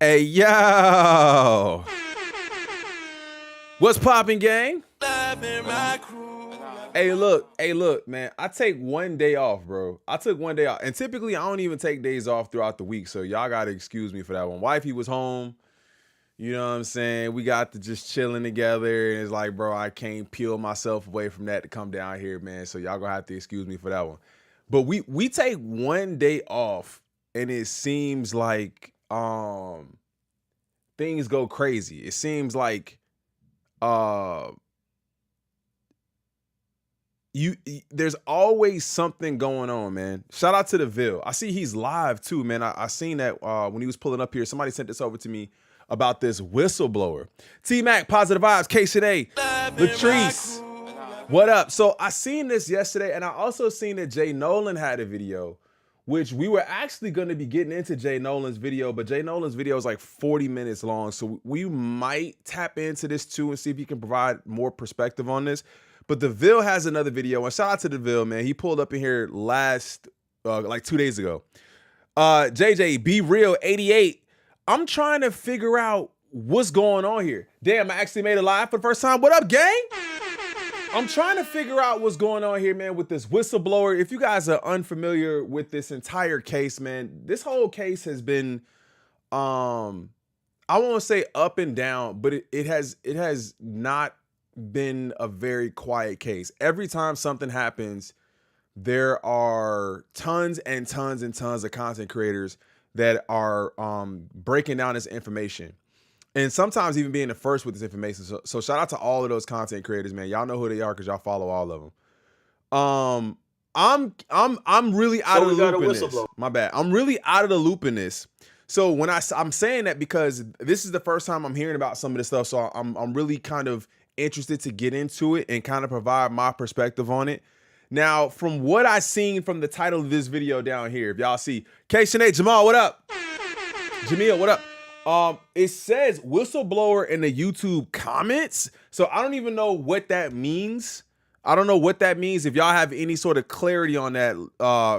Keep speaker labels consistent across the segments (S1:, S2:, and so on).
S1: Hey, yo. What's poppin', gang? Hey, look, man. I take one day off, bro. I took one day off. And typically, I don't even take days off throughout the week. So, y'all got to excuse me for that one. Wifey was home. You know what I'm saying? We got to just chilling together. And it's like, bro, I can't peel myself away from that to come down here, man. So, y'all going to have to excuse me for that one. But we take one day off. And it seems like things go crazy. It seems like uh there's always something going on, man. Shout out to the Ville. I see he's live too, man. I seen that when he was pulling up here. Somebody sent this over to me about this whistleblower. T-Mac, positive vibes, K-Shanae, Latrice. What up? So I seen this yesterday, and I also seen that Jay Nolan had a video, which we were actually going to be getting into Jay Nolan's video, but Jay Nolan's video is like 40 minutes long. So we might tap into this too and see if he can provide more perspective on this. But the Ville has another video, and shout out to the Ville, man. He pulled up in here like 2 days ago. JJ, Be Real 88. I'm trying to figure out what's going on here. Damn, I actually made it live for the first time. What up, gang? I'm trying to figure out what's going on here, man, with this whistleblower. If you guys are unfamiliar with this entire case, man, this whole case has been, I won't say up and down, but it has not been a very quiet case. Every time something happens, there are tons and tons and tons of content creators that are breaking down this information. And sometimes even being the first with this information. So shout out to all of those content creators, man. Y'all know who they are because y'all follow all of them. I'm really out of the loop in this. My bad. I'm really out of the loop in this. So when I'm saying that because this is the first time I'm hearing about some of this stuff. So I'm really kind of interested to get into it and kind of provide my perspective on it. Now, from what I seen from the title of this video down here, if y'all see, K-Shanae, Jamal, what up? Jamil, what up? It says whistleblower in the YouTube comments. So I don't even know what that means. I don't know what that means. If y'all have any sort of clarity on that,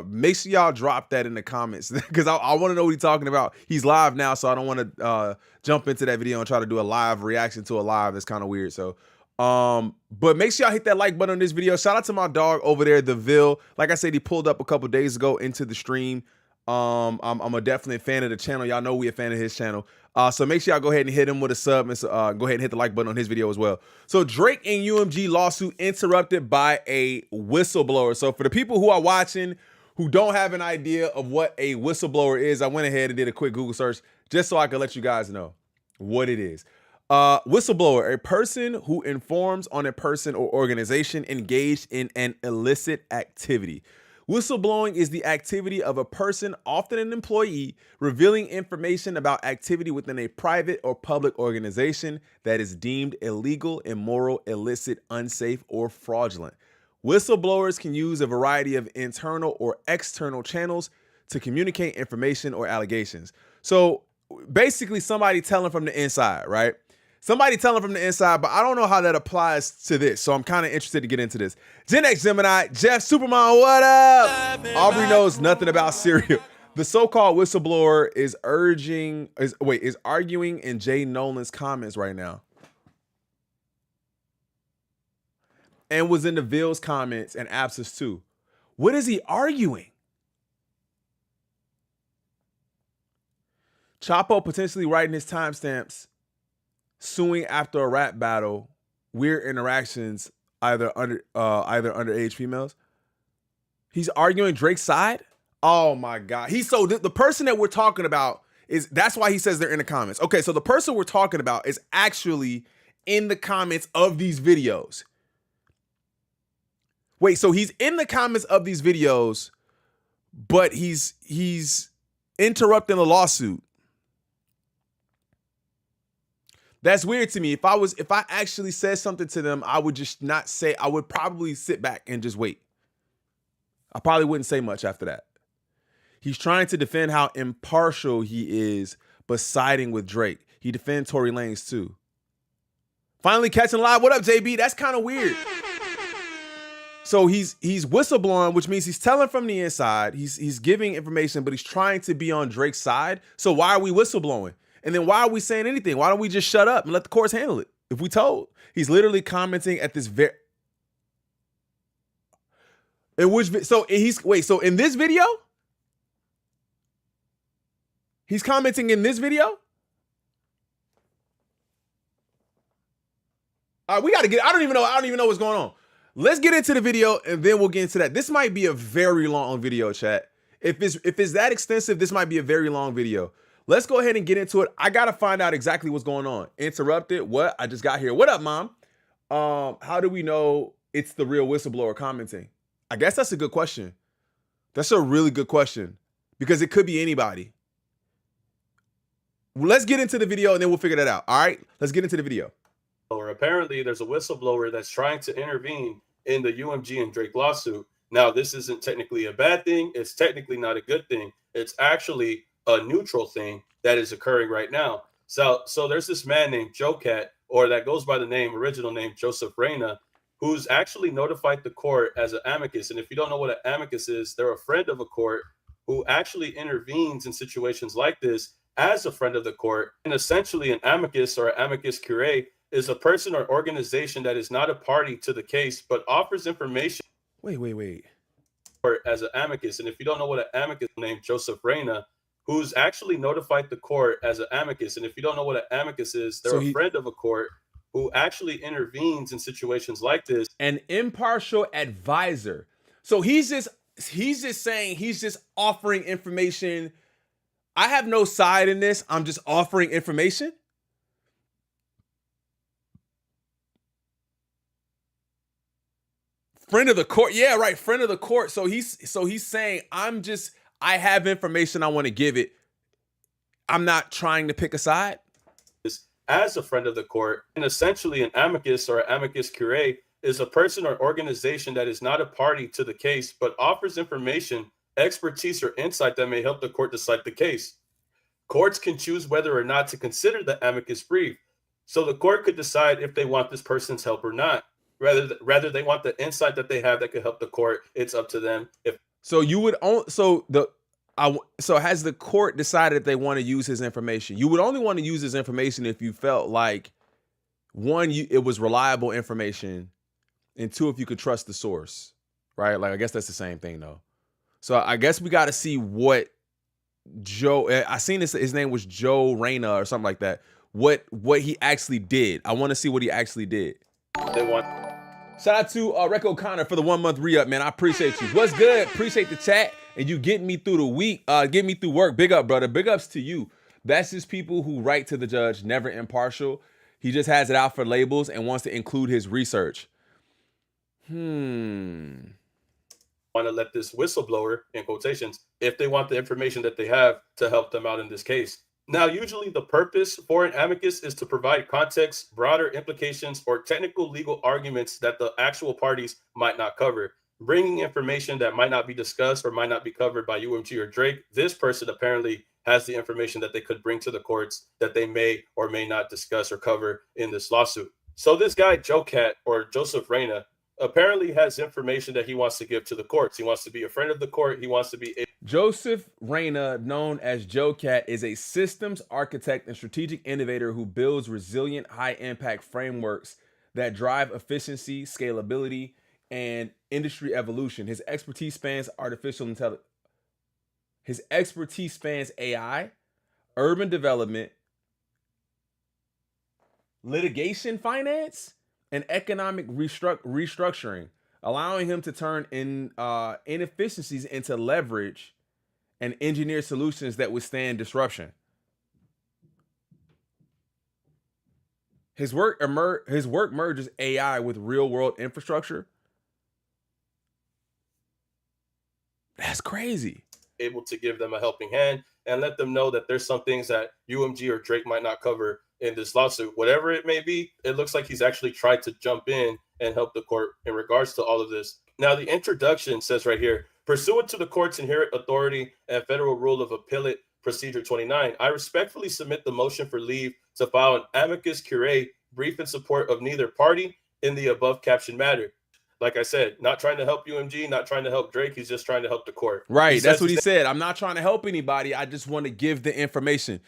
S1: make sure y'all drop that in the comments because I want to know what he's talking about. He's live now, so I don't want to jump into that video and try to do a live reaction to a live. That's kind of weird. So, but make sure y'all hit that like button on this video. Shout out to my dog over there, the Ville. Like I said, he pulled up a couple days ago into the stream. I'm a definitely fan of the channel. Y'all know we a fan of his channel. So make sure y'all go ahead and hit him with a sub and go ahead and hit the like button on his video as well. So Drake and UMG lawsuit interrupted by a whistleblower. So for the people who are watching who don't have an idea of what a whistleblower is, I went ahead and did a quick Google search just so I could let you guys know what it is. Whistleblower, a person who informs on a person or organization engaged in an illicit activity. Whistleblowing is the activity of a person, often an employee, revealing information about activity within a private or public organization that is deemed illegal, immoral, illicit, unsafe, or fraudulent. Whistleblowers can use a variety of internal or external channels to communicate information or allegations. So basically somebody telling from the inside, right? Somebody telling from the inside, but I don't know how that applies to this. So I'm kind of interested to get into this. Gen X Gemini, Jeff Superman, what up? Aubrey knows nothing about cereal. The so-called whistleblower is arguing in Jay Nolan's comments right now. And was in the Ville's comments and Abscess too. What is he arguing? Chapo potentially writing his timestamps, suing after a rap battle, weird interactions, either underage females. He's arguing Drake's side. Oh my God. The person that we're talking about that's why he says they're in the comments. Okay, so the person we're talking about is actually in the comments of these videos. Wait, so he's in the comments of these videos, but he's interrupting a lawsuit. That's weird to me. If I actually said something to them, I would just not say, I would probably sit back and just wait. I probably wouldn't say much after that. He's trying to defend how impartial he is, but siding with Drake. He defends Tory Lanez too. Finally catching live. What up, JB? That's kind of weird. So he's whistleblowing, which means he's telling from the inside. He's giving information, but he's trying to be on Drake's side. So why are we whistleblowing? And then why are we saying anything? Why don't we just shut up and let the courts handle it? If we told, he's literally commenting at this very. In which so he's wait, so in this video? He's commenting in this video? All right, we gotta get. I don't even know what's going on. Let's get into the video and then we'll get into that. This might be a very long video, chat. If it's that extensive, this might be a very long video. Let's go ahead and get into it. I gotta find out exactly what's going on. Interrupted. What? I just got here. What up, mom? How do we know it's the real whistleblower commenting? I guess that's a good question. That's a really good question because it could be anybody. Let's get into the video and then we'll figure that out. All right, let's get into the video.
S2: Or apparently there's a whistleblower that's trying to intervene in the UMG and Drake lawsuit. Now, this isn't technically a bad thing. It's technically not a good thing. It's actually a neutral thing that is occurring right now. So there's this man named JoeCat, or that goes by the original name, Joseph Raina, who's actually notified the court as an amicus. And if you don't know what an amicus is, they're a friend of a court who actually intervenes in situations like this as a friend of the court. And essentially an amicus or amicus curiae is a person or organization that is not a party to the case, but offers information.
S1: Wait.
S2: Or as an amicus. And if you don't know what an amicus named Joseph Raina, who's actually notified the court as an amicus. And if you don't know what an amicus is, they're a friend of a court who actually intervenes in situations like this.
S1: An impartial advisor. So he's just saying, he's just offering information. I have no side in this. I'm just offering information. Friend of the court. Yeah, right. Friend of the court. So he's saying, I have information. I want to give it. I'm not trying to pick a side.
S2: As a friend of the court, and essentially an amicus or amicus curiae is a person or organization that is not a party to the case, but offers information, expertise, or insight that may help the court decide the case. Courts can choose whether or not to consider the amicus brief. So the court could decide if they want this person's help or not. Rather they want the insight that they have that could help the court. It's up to them.
S1: So has the court decided they want to use his information? You would only want to use his information if you felt like, one, it was reliable information, and two, if you could trust the source, right? Like, I guess that's the same thing though. So I guess we got to see what I seen this, his name was Joe Raina or something like that. What he actually did. I want to see what he actually did. Shout out to Rick O'Connor for the 1 month re-up, man. I appreciate you. What's good? Appreciate the chat and you getting me through the week, getting me through work. Big up, brother. Big ups to you. That's just people who write to the judge, never impartial. He just has it out for labels and wants to include his research.
S2: Want to let this whistleblower, in quotations, if they want the information that they have to help them out in this case. Now, usually the purpose for an amicus is to provide context, broader implications, or technical legal arguments that the actual parties might not cover. Bringing information that might not be discussed or might not be covered by UMG or Drake, this person apparently has the information that they could bring to the courts that they may or may not discuss or cover in this lawsuit. So this guy, JoeCat, or Joseph Raina, apparently has information that he wants to give to the courts. He wants to be a friend of the court. He wants to be
S1: Joseph Raina, known as JoeCat, is a systems architect and strategic innovator who builds resilient, high-impact frameworks that drive efficiency, scalability, and industry evolution. His expertise spans artificial intelligence. His expertise spans AI, urban development, litigation finance, and economic restructuring, allowing him to turn inefficiencies into leverage and engineer solutions that withstand disruption. His work merges AI with real-world infrastructure. That's crazy.
S2: Able to give them a helping hand and let them know that there's some things that UMG or Drake might not cover in this lawsuit. Whatever it may be, it looks like he's actually tried to jump in and help the court in regards to all of this. Now, the introduction says right here, pursuant to the court's inherent authority and federal rule of appellate procedure 29, I respectfully submit the motion for leave to file an amicus curiae brief in support of neither party in the above captioned matter. Like I said, not trying to help UMG, not trying to help Drake. He's just trying to help the court.
S1: Right. That's what he said. I'm not trying to help anybody. I just want to give the information.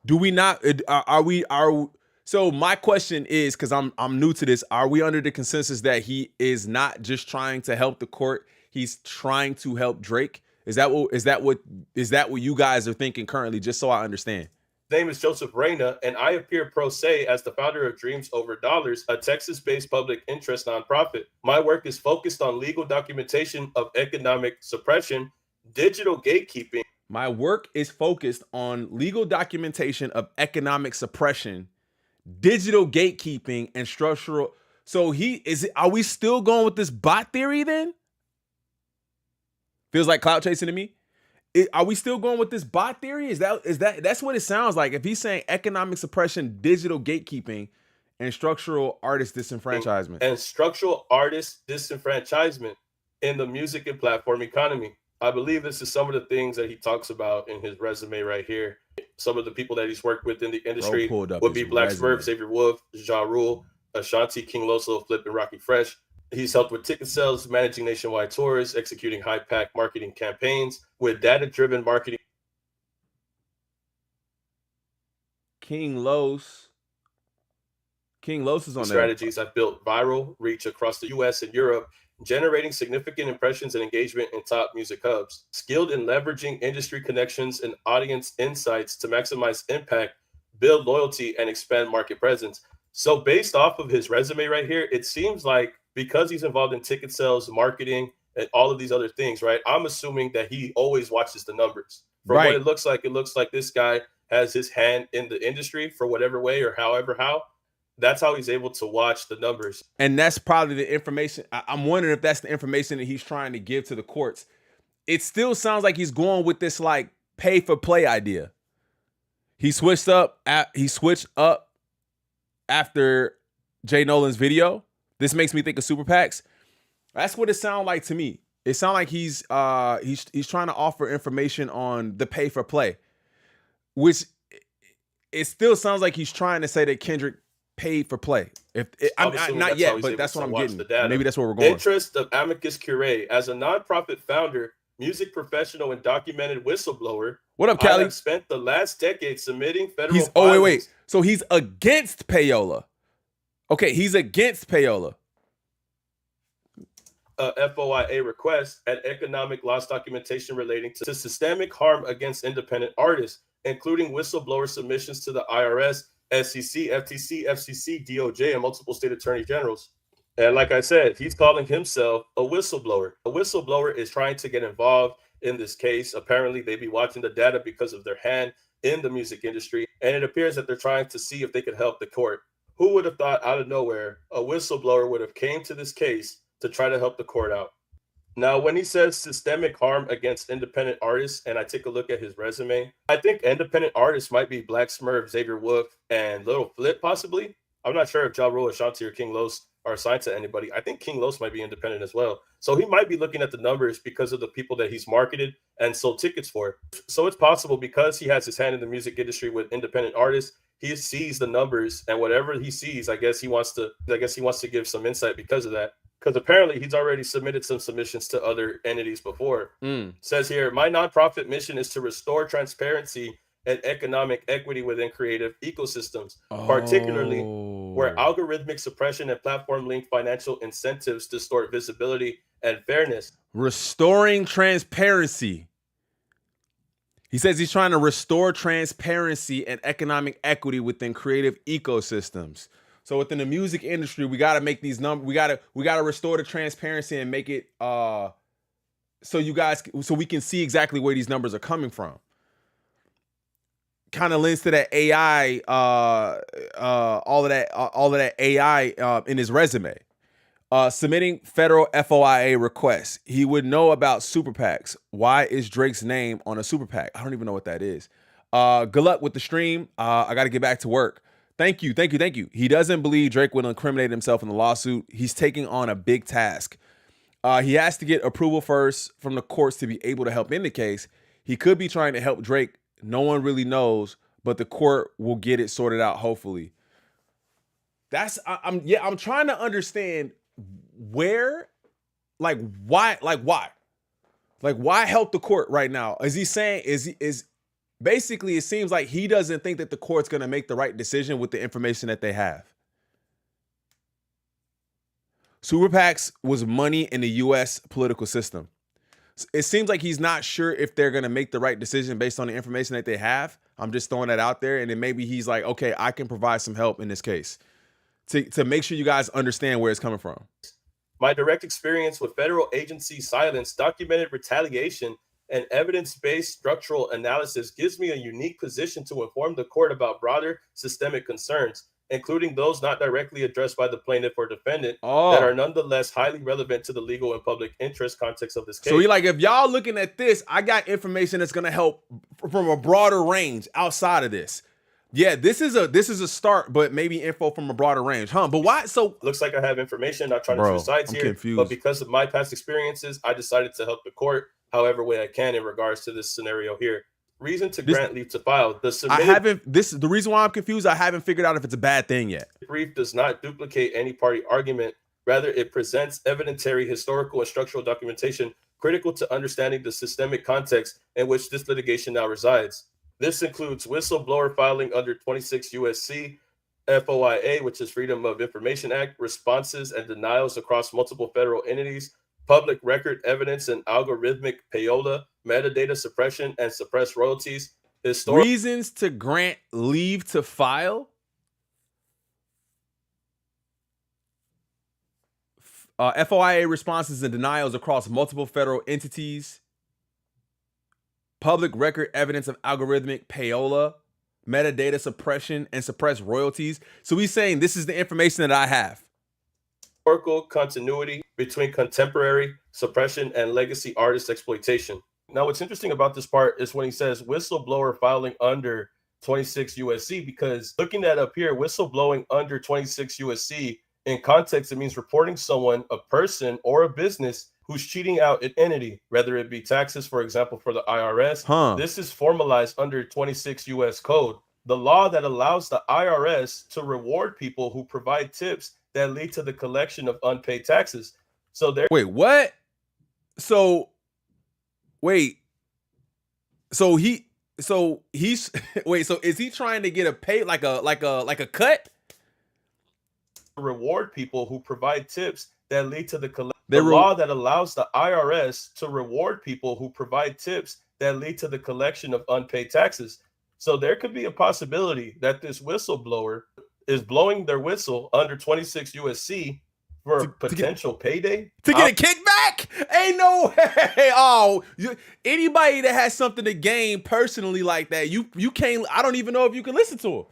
S1: Do we not? Are so? My question is, because I'm new to this. Are we under the consensus that he is not just trying to help the court? He's trying to help Drake. Is that what you guys are thinking currently? Just so I understand.
S2: Name is Joseph Raina, and I appear pro se as the founder of Dreams Over Dollars, a Texas-based public interest nonprofit. My work is focused on legal documentation of economic suppression, digital gatekeeping.
S1: My work is focused on legal documentation of economic suppression, digital gatekeeping, and structural. So are we still going with this bot theory then? Feels like clout chasing to me. Are we still going with this bot theory? That's what it sounds like? If he's saying economic suppression, digital gatekeeping, and structural artist disenfranchisement.
S2: And structural artist disenfranchisement in the music and platform economy. I believe this is some of the things that he talks about in his resume right here. Some of the people that he's worked with in the industry would be Black Smurf, Xavier Wolf, Ja Rule, Ashanti, King Loso, Flip, and Rocky Fresh. He's helped with ticket sales, managing nationwide tours, executing high-pack marketing campaigns with data-driven marketing.
S1: King Los is on
S2: strategies have built viral reach across the U.S. and Europe, generating significant impressions and engagement in top music hubs. Skilled in leveraging industry connections and audience insights to maximize impact, build loyalty, and expand market presence. So based off of his resume right here, it seems like because he's involved in ticket sales, marketing, and all of these other things, right? I'm assuming that he always watches the numbers. From what it looks like this guy has his hand in the industry for whatever way or how. That's how he's able to watch the numbers.
S1: And that's probably the information. I'm wondering if that's the information that he's trying to give to the courts. It still sounds like he's going with this like pay for play idea. He switched up after Jay Nolan's video. This makes me think of super PACs. That's what it sounds like to me. It sounds like he's trying to offer information on the pay for play, which it still sounds like he's trying to say that Kendrick paid for play. I'm not yet, but that's what I'm getting. Maybe that's where we're going.
S2: Interest of amicus curiae as a nonprofit founder, music professional, and documented whistleblower.
S1: What up, Callie?
S2: I have spent the last decade submitting federal.
S1: Wait. So he's against payola. Okay, he's against payola.
S2: FOIA request and economic loss documentation relating to systemic harm against independent artists, including whistleblower submissions to the IRS, SEC, FTC, FCC, DOJ, and multiple state attorney generals. And like I said, he's calling himself a whistleblower. A whistleblower is trying to get involved in this case. Apparently, they be watching the data because of their hand in the music industry, and it appears that they're trying to see if they could help the court. Who would have thought out of nowhere a whistleblower would have came to this case to try to help the court out? Now, when he says systemic harm against independent artists, and I take a look at his resume, I think independent artists might be Black Smurf, Xavier Wolf, and Little Flip, possibly. I'm not sure if Ja Rule, Ashanti, or King Los are assigned to anybody. I think King Los might be independent as well. So he might be looking at the numbers because of the people that he's marketed and sold tickets for. So it's possible because he has his hand in the music industry with independent artists, he sees the numbers, and whatever he sees, I guess he wants to give some insight because of that. Because apparently he's already submitted some submissions to other entities before. Says here, my nonprofit mission is to restore transparency and economic equity within creative ecosystems, particularly where algorithmic suppression and platform-linked financial incentives distort visibility and fairness.
S1: Restoring transparency. He says he's trying to restore transparency and economic equity within creative ecosystems. So within the music industry, we got to make these numbers. We got to restore the transparency and make it so we can see exactly where these numbers are coming from. Kind of links to that AI, all of that AI in his resume. Submitting federal FOIA requests. He would know about super PACs. Why is Drake's name on a super PAC? I don't even know what that is. Good luck with the stream. I got to get back to work. Thank you. He doesn't believe Drake will incriminate himself in the lawsuit. He's taking on a big task. He has to get approval first from the courts to be able to help in the case. He could be trying to help Drake. No one really knows, but the court will get it sorted out, hopefully. I'm trying to understand where, why help the court right now? Is he saying, basically it seems like he doesn't think that the court's going to make the right decision with the information that they have. Super PACs was money in the U.S. political system. It seems like he's not sure if they're going to make the right decision based on the information that they have. I'm just throwing that out there. And then maybe he's like, okay, I can provide some help in this case to make sure you guys understand where it's coming from.
S2: My direct experience with federal agency silence, documented retaliation, and evidence-based structural analysis gives me a unique position to inform the court about broader systemic concerns, including those not directly addressed by the plaintiff or defendant that are nonetheless highly relevant to the legal and public interest context of this case.
S1: So he like, if y'all looking at this, I got information that's going to help from a broader range outside of this. Yeah, this is a start, but maybe info from a broader range, huh? But why? So
S2: looks like I have information. Not trying to choose sides here,
S1: confused.
S2: But because of my past experiences, I decided to help the court however way I can in regards to this scenario here. Reason to grant leave to file.
S1: The reason why I'm confused, I haven't figured out if it's a bad thing yet.
S2: Brief does not duplicate any party argument. Rather, it presents evidentiary, historical, and structural documentation critical to understanding the systemic context in which this litigation now resides. This includes whistleblower filing under 26 USC, FOIA, which is Freedom of Information Act, responses and denials across multiple federal entities, public record evidence and algorithmic payola, metadata suppression and suppressed royalties.
S1: Reasons to grant leave to file. FOIA responses and denials across multiple federal entities. Public record evidence of algorithmic payola, metadata suppression, and suppressed royalties. So he's saying this is the information that I have.
S2: Historical continuity between contemporary suppression and legacy artist exploitation. Now, what's interesting about this part is when he says whistleblower filing under 26 USC, because looking at up here, whistleblowing under 26 USC, in context, it means reporting someone, a person, or a business who's cheating out an entity, whether it be taxes, for example, for the IRS. This is formalized under 26 U.S. Code, the law that allows the IRS to reward people who provide tips that lead to the collection of unpaid taxes. So there.
S1: Wait, what? So he's wait. So is he trying to get a pay like a cut?
S2: Reward people who provide tips that lead to the collection. The law that allows the IRS to reward people who provide tips that lead to the collection of unpaid taxes. So there could be a possibility that this whistleblower is blowing their whistle under 26 USC for a potential payday.
S1: To get a kickback? Ain't no way. Oh, anybody that has something to gain personally like that, you can't, I don't even know if you can listen to him.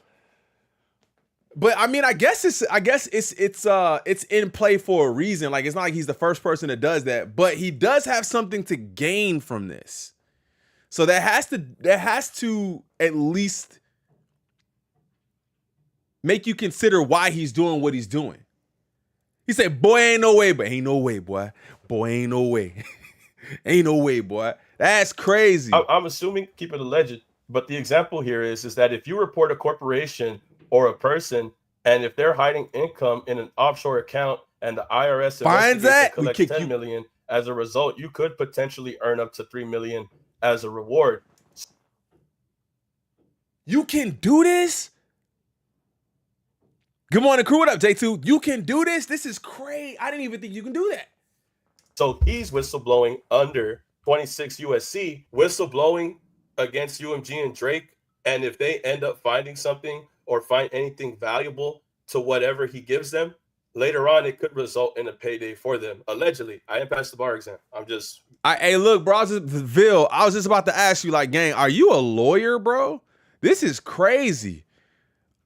S1: But I mean, I guess it's in play for a reason. Like, it's not like he's the first person that does that, but he does have something to gain from this. So that has to at least make you consider why he's doing what he's doing. He said, boy, ain't no way, but ain't no way, boy. Boy, ain't no way. Ain't no way, boy. That's crazy.
S2: I'm assuming, keep it alleged, but the example here is that if you report a corporation or a person, and if they're hiding income in an offshore account and the IRS
S1: finds that,
S2: collects $10 million, as a result, you could potentially earn up to $3 million as a reward.
S1: You can do this? Good morning, crew. What up, J2? You can do this? This is crazy. I didn't even think you can do that.
S2: So he's whistleblowing under 26 USC, whistleblowing against UMG and Drake. And if they end up finding something or find anything valuable to whatever he gives them, later on, it could result in a payday for them. Allegedly. I didn't pass the bar exam.
S1: Hey, look, bro, I was just about to ask you, like, gang, are you a lawyer, bro? This is crazy.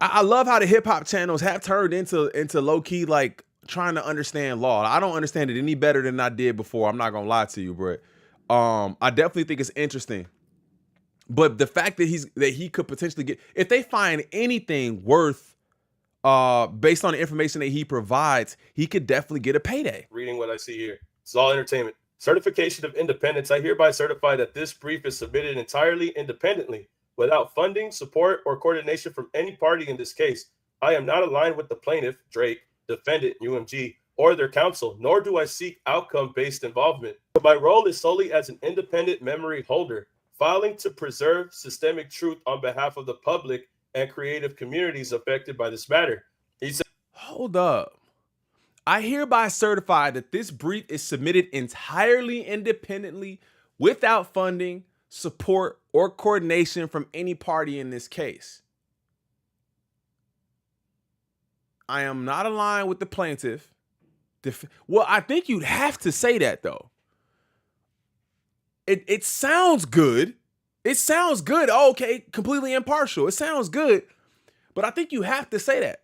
S1: I love how the hip hop channels have turned into low key, like, trying to understand law. I don't understand it any better than I did before. I'm not gonna lie to you, bro. I definitely think it's interesting. But the fact that he could potentially get, if they find anything worth, based on the information that he provides, he could definitely get a payday.
S2: Reading what I see here, it's all entertainment. Certification of independence. I hereby certify that this brief is submitted entirely independently, without funding, support, or coordination from any party in this case. I am not aligned with the plaintiff, Drake, defendant, UMG, or their counsel, nor do I seek outcome-based involvement. My role is solely as an independent memory holder. filing to preserve systemic truth on behalf of the public and creative communities affected by this matter. He said,
S1: hold up. I hereby certify that this brief is submitted entirely independently, without funding, support, or coordination from any party in this case. I am not aligned with the plaintiff. Well, I think you'd have to say that, though. It sounds good. It sounds good. Oh, okay, completely impartial. It sounds good. But I think you have to say that.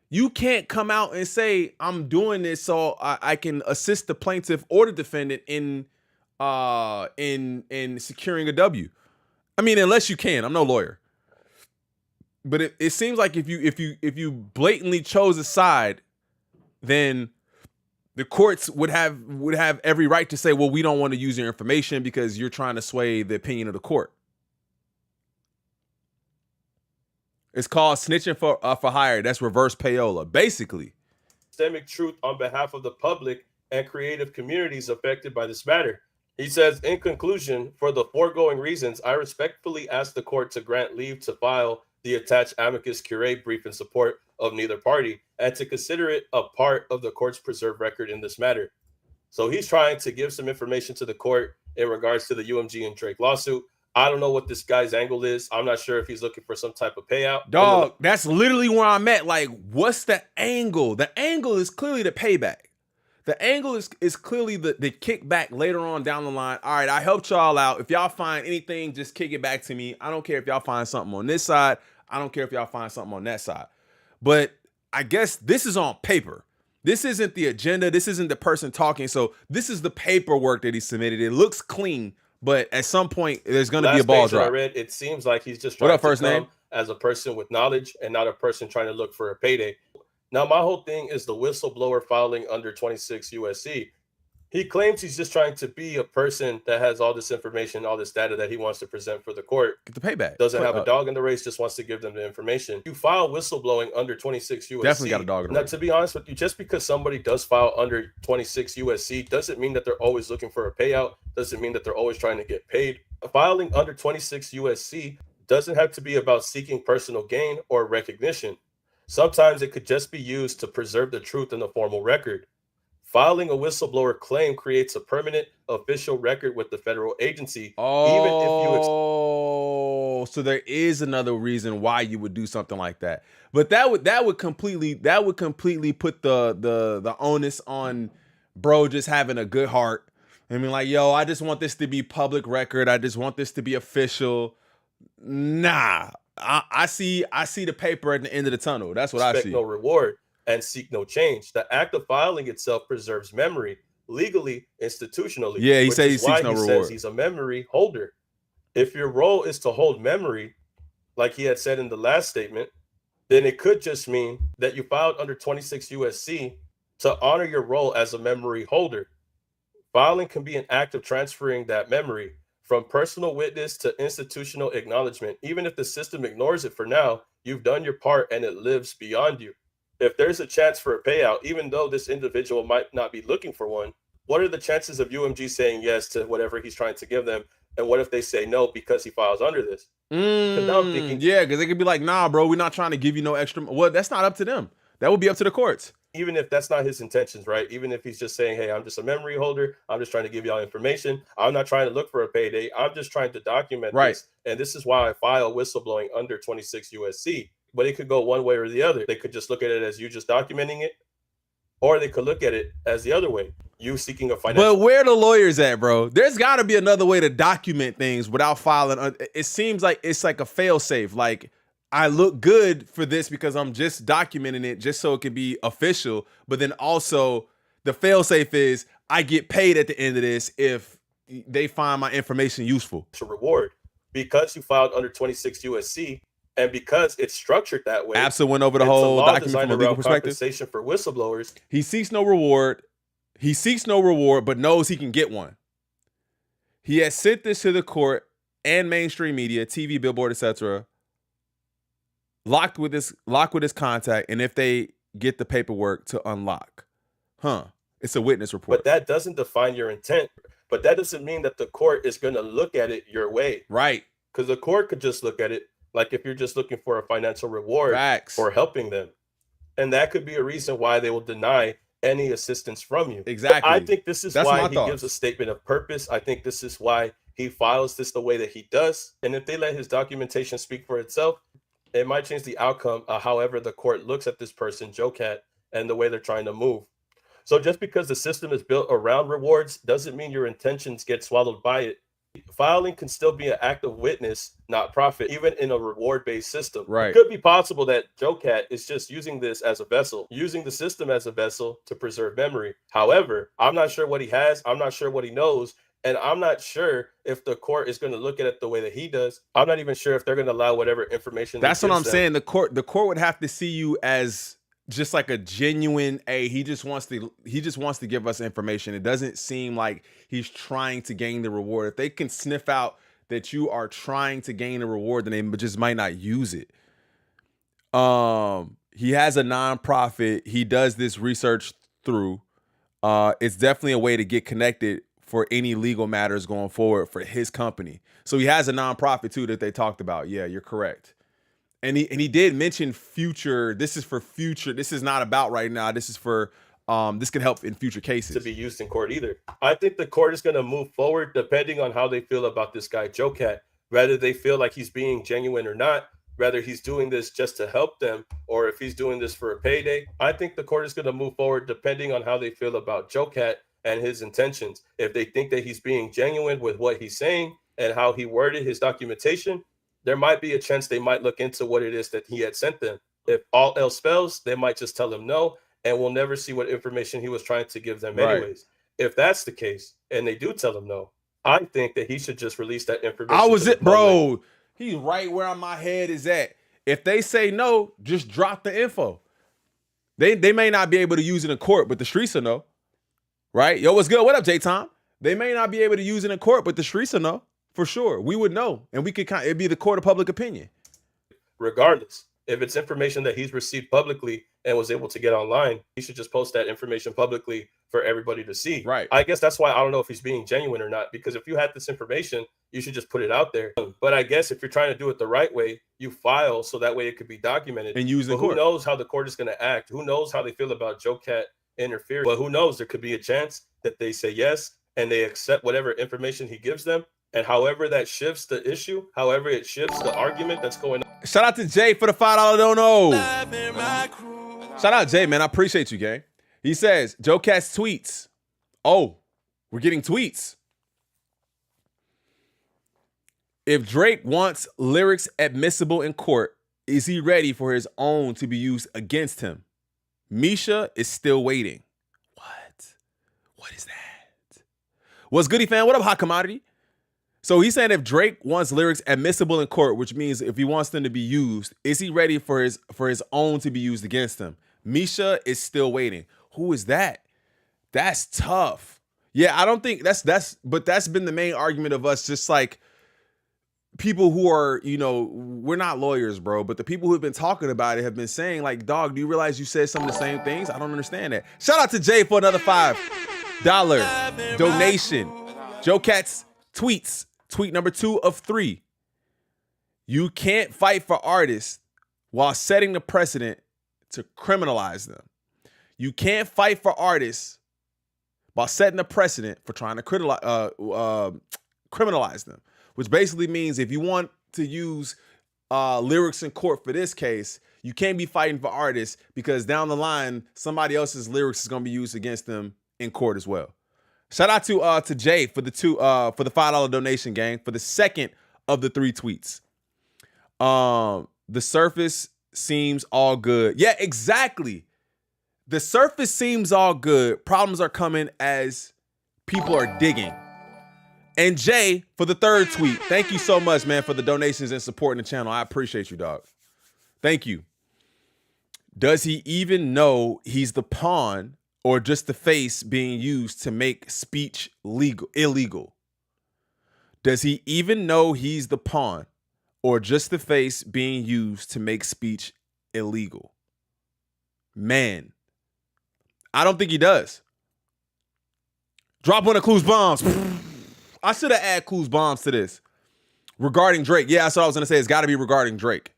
S1: You can't come out and say, I'm doing this so I can assist the plaintiff or the defendant in securing a W. I mean, unless you can. I'm no lawyer. But it seems like if you blatantly chose a side, then the courts would have every right to say, well, we don't want to use your information because you're trying to sway the opinion of the court. It's called snitching for hire. That's reverse payola, basically.
S2: Systemic truth on behalf of the public and creative communities affected by this matter. He says, in conclusion, for the foregoing reasons, I respectfully ask the court to grant leave to file the attached amicus curiae brief in support of neither party and to consider it a part of the court's preserved record in this matter. So he's trying to give some information to the court in regards to the UMG and Drake lawsuit. I don't know what this guy's angle is. I'm not sure if he's looking for some type of payout.
S1: Dog, that's literally where I'm at. Like, what's the angle? The angle is clearly the payback. The angle is clearly the kickback later on down the line. All right, I helped y'all out. If y'all find anything, just kick it back to me. I don't care if y'all find something on this side. I don't care if y'all find something on that side. But I guess this is on paper. This isn't the agenda. This isn't the person talking. So this is the paperwork that he submitted. It looks clean, but at some point there's going to be a ball drop.
S2: I read, it seems like he's just trying to come as a person with knowledge and not a person trying to look for a payday. Now, my whole thing is the whistleblower filing under 26 USC. He claims he's just trying to be a person that has all this information, all this data that he wants to present for the court.
S1: Get the payback.
S2: Doesn't have a dog in the race, just wants to give them the information. You file whistleblowing under 26 USC.
S1: Definitely got a dog in the race.
S2: Now, to be honest with you, just because somebody does file under 26 USC doesn't mean that they're always looking for a payout. Doesn't mean that they're always trying to get paid. Filing under 26 USC doesn't have to be about seeking personal gain or recognition. Sometimes it could just be used to preserve the truth in the formal record. Filing a whistleblower claim creates a permanent official record with the federal agency.
S1: Oh, so there is another reason why you would do something like that. But that would completely put the onus on bro just having a good heart. I mean, like, yo, I just want this to be public record. I just want this to be official. Nah, I see the paper at the end of the tunnel. That's what I see.
S2: Expect no reward and seek no change. The act of filing itself preserves memory, legally, institutionally.
S1: Yeah, he says he seeks no reward.
S2: Says he's a memory holder. If your role is to hold memory, like he had said in the last statement, then it could just mean that you filed under 26 USC to honor your role as a memory holder. Filing can be an act of transferring that memory from personal witness to institutional acknowledgement. Even if the system ignores it for now, you've done your part and it lives beyond you. If there's a chance for a payout, even though this individual might not be looking for one, what are the chances of UMG saying yes to whatever he's trying to give them? And what if they say no because he files under this?
S1: Now I'm thinking, yeah, because they could be like, nah, bro, we're not trying to give you no extra. Well, that's not up to them. That would be up to the courts.
S2: Even if that's not his intentions, right? Even if he's just saying, hey, I'm just a memory holder. I'm just trying to give y'all information. I'm not trying to look for a payday. I'm just trying to document this. And this is why I file whistleblowing under 26 USC. But it could go one way or the other. They could just look at it as you just documenting it, or they could look at it as the other way, you seeking a financial.
S1: But where the lawyers at, bro? There's got to be another way to document things without filing. It seems like it's like a fail-safe. Like, I look good for this because I'm just documenting it just so it can be official. But then also the fail-safe is I get paid at the end of this if they find my information useful.
S2: To reward because you filed under 26 USC. And because it's structured that way,
S1: APSA went over the whole document from a legal perspective.
S2: Compensation for whistleblowers.
S1: He seeks no reward. He seeks no reward, but knows he can get one. He has sent this to the court and mainstream media, TV, billboard, etc. Locked with his contact, and if they get the paperwork to unlock, it's a witness report.
S2: But that doesn't define your intent. But that doesn't mean that the court is going to look at it your way.
S1: Right.
S2: Because the court could just look at it like if you're just looking for a financial reward
S1: Facts.
S2: for helping them. And that could be a reason why they will deny any assistance from you.
S1: Exactly.
S2: I think this is why he gives a statement of purpose. I think this is why he files this the way that he does. And if they let his documentation speak for itself, it might change the outcome of however the court looks at this person, JoeCat, and the way they're trying to move. So just because the system is built around rewards doesn't mean your intentions get swallowed by it. Filing can still be an act of witness, not profit, even in a reward-based system.
S1: Right.
S2: It could be possible that JoeCat is just using this as a vessel, using the system as a vessel to preserve memory. However, I'm not sure what he has. I'm not sure what he knows. And I'm not sure if the court is going to look at it the way that he does. I'm not even sure if they're going to allow whatever information.
S1: That's what I'm saying. The court would have to see you as just like a genuine, he just wants to give us information. It doesn't seem like he's trying to gain the reward. If they can sniff out that you are trying to gain a reward, then they just might not use it. He has a nonprofit. He does this research through. It's definitely a way to get connected for any legal matters going forward for his company. So he has a nonprofit too that they talked about. Yeah, you're correct. And he did mention future. This is for future. This is not about right now. This is for this could help in future cases
S2: to be used in court either. I think the court is going to move forward depending on how they feel about this guy JoeCat. Whether they feel like he's being genuine or not, whether he's doing this just to help them or if he's doing this for a payday. I think the court is going to move forward depending on how they feel about JoeCat and his intentions. If they think that he's being genuine with what he's saying and how he worded his documentation, there might be a chance they might look into what it is that he had sent them. If all else fails, they might just tell him no, and we'll never see what information he was trying to give them anyways. Right. If that's the case, and they do tell him no, I think that he should just release that information.
S1: Bro, he's right where my head is at. If they say no, just drop the info. They may not be able to use it in court, but the streets will know. Right? Yo, what's good? What up, J-Tom? They may not be able to use it in court, but the streets will know. For sure. We would know. And we could it'd be the court of public opinion.
S2: Regardless, if it's information that he's received publicly and was able to get online, he should just post that information publicly for everybody to see.
S1: Right.
S2: I guess that's why I don't know if he's being genuine or not, because if you had this information, you should just put it out there. But I guess if you're trying to do it the right way, you file so that way it could be documented.
S1: And use the court.
S2: Who knows how the court is going to act? Who knows how they feel about JoeCat interfering? But who knows? There could be a chance that they say yes and they accept whatever information he gives them. And however that shifts the issue, however it shifts the argument that's going on.
S1: Shout out to Jay for the $5 don't know. Shout out Jay, man. I appreciate you, gang. He says, JoeCat's tweets. Oh, we're getting tweets. If Drake wants lyrics admissible in court, is he ready for his own to be used against him? Misha is still waiting. What is that? What's goody, fan? What up, Hot Commodity? So he's saying if Drake wants lyrics admissible in court, which means if he wants them to be used, is he ready for his own to be used against him? Misha is still waiting. Who is that? That's tough. Yeah, I don't think but that's been the main argument of us, just like people who are, we're not lawyers, bro, but the people who have been talking about it have been saying, like, dog, do you realize you said some of the same things? I don't understand that. Shout out to Jay for another $5 donation. JoeCat's tweets. Tweet number 2 of 3. You can't fight for artists while setting the precedent to criminalize them. You can't fight for artists while setting the precedent for trying to criminalize them, which basically means if you want to use lyrics in court for this case, you can't be fighting for artists because down the line, somebody else's lyrics is going to be used against them in court as well. Shout out to Jay for the $5 donation, gang, for the second of the 3 tweets. The surface seems all good. Yeah, exactly. The surface seems all good. Problems are coming as people are digging. And Jay for the 3rd tweet. Thank you so much, man, for the donations and supporting the channel. I appreciate you, dog. Thank you. Does he even know he's the pawn or just the face being used to make speech illegal? Does he even know he's the pawn or just the face being used to make speech illegal? Man, I don't think he does. Drop one of Clues bombs. I should have added Cool's bombs to this. Regarding Drake. Yeah, that's what I was gonna say. It's gotta be regarding Drake.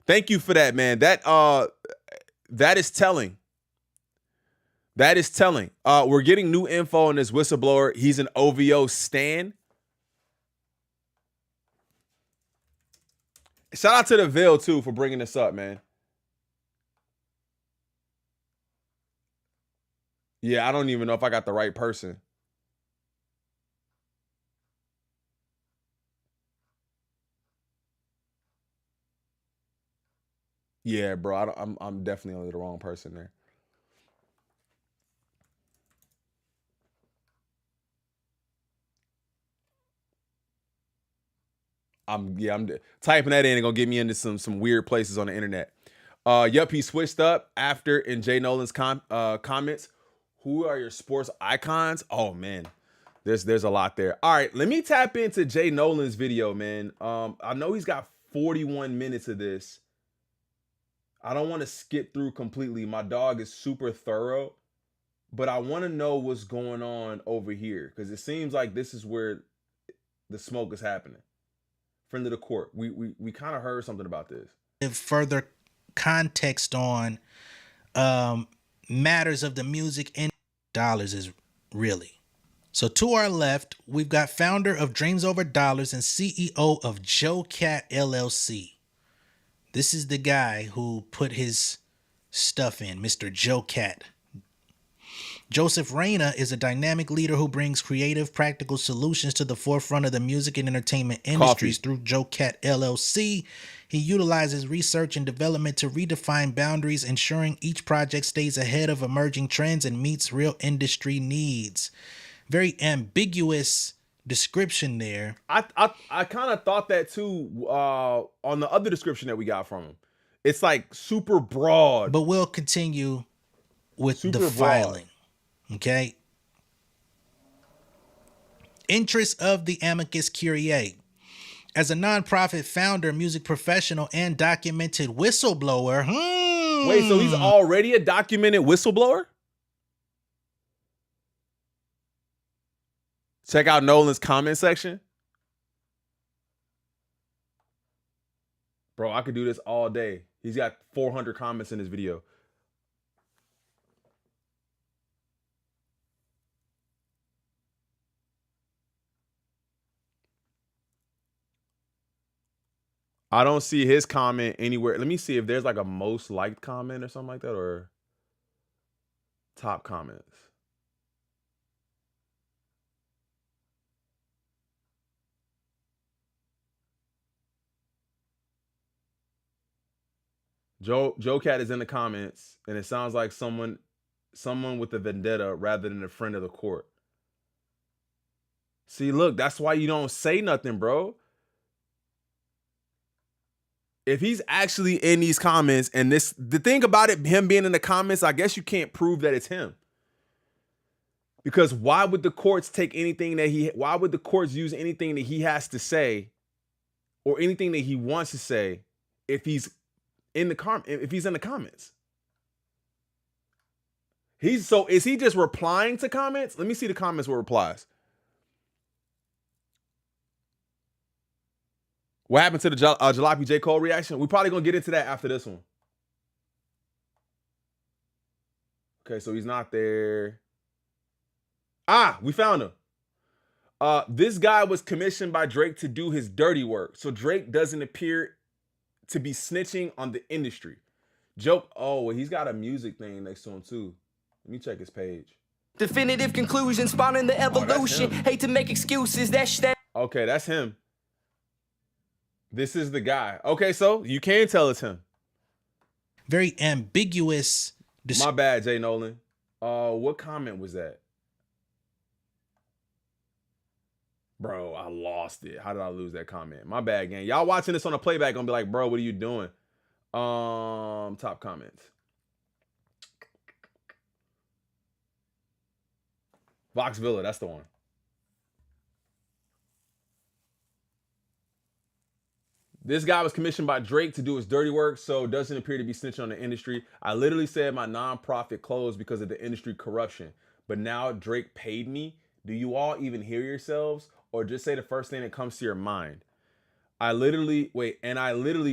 S1: Thank you for that, man. That is telling. That is telling. We're getting new info on this whistleblower. He's an OVO stan. Shout out to the Ville too for bringing this up, man. Yeah, I don't even know if I got the right person. Yeah, bro. I'm definitely only the wrong person there. I'm typing that in and gonna get me into some weird places on the internet. Yup, he switched up after in Jay Nolan's comments. Who are your sports icons? Oh man, there's a lot there. All right, let me tap into Jay Nolan's video, man. I know he's got 41 minutes of this. I don't want to skip through completely. My dog is super thorough, but I want to know what's going on over here because it seems like this is where the smoke is happening. Friend of the court, we kind of heard something about this.
S3: Further context on matters of the music and dollars is really. So to our left, we've got founder of Dreams Over Dollars and CEO of JoeCat LLC. This is the guy who put his stuff in, Mr. JoeCat. Joseph Raina is a dynamic leader who brings creative, practical solutions to the forefront of the music and entertainment industries through JoeCat LLC. He utilizes research and development to redefine boundaries, ensuring each project stays ahead of emerging trends and meets real industry needs. Very ambiguous description there.
S1: I kind of thought that too on the other description that we got from him. It's like super broad.
S3: But we'll continue with the filing. Okay. Interests of the amicus curiae. As a nonprofit founder, music professional, and documented whistleblower.
S1: Wait, so he's already a documented whistleblower? Check out Nolan's comment section. Bro, I could do this all day. He's got 400 comments in this video. I don't see his comment anywhere. Let me see if there's like a most liked comment or something like that, or top comments. JoeCat is in the comments, and it sounds like someone with a vendetta rather than a friend of the court. See, look, that's why you don't say nothing, bro. If he's actually in these comments, and the thing about it, him being in the comments, I guess you can't prove that it's him. Because why would the courts take anything that why would the courts use anything that he has to say or anything that he wants to say if he's in the comments? Is he just replying to comments? Let me see the comments with replies. What happened to the Jalopy J. Cole reaction? We're probably going to get into that after this one. Okay, so he's not there. We found him. This guy was commissioned by Drake to do his dirty work. So Drake doesn't appear to be snitching on the industry. He's got a music thing next to him too. Let me check his page.
S4: Definitive conclusion, spawning the evolution. Hate to make excuses.
S1: Okay, that's him. This is the guy. Okay, so you can tell it's him.
S3: Very ambiguous.
S1: My bad, Jay Nolan. What comment was that? Bro, I lost it. How did I lose that comment? My bad, gang. Y'all watching this on a playback gonna be like, bro, what are you doing? Top comments. Vox Villa, that's the one. This guy was commissioned by Drake to do his dirty work, so doesn't appear to be snitching on the industry. I literally said my nonprofit closed because of the industry corruption, but now Drake paid me. Do you all even hear yourselves? or just say the first thing that comes to your mind. I literally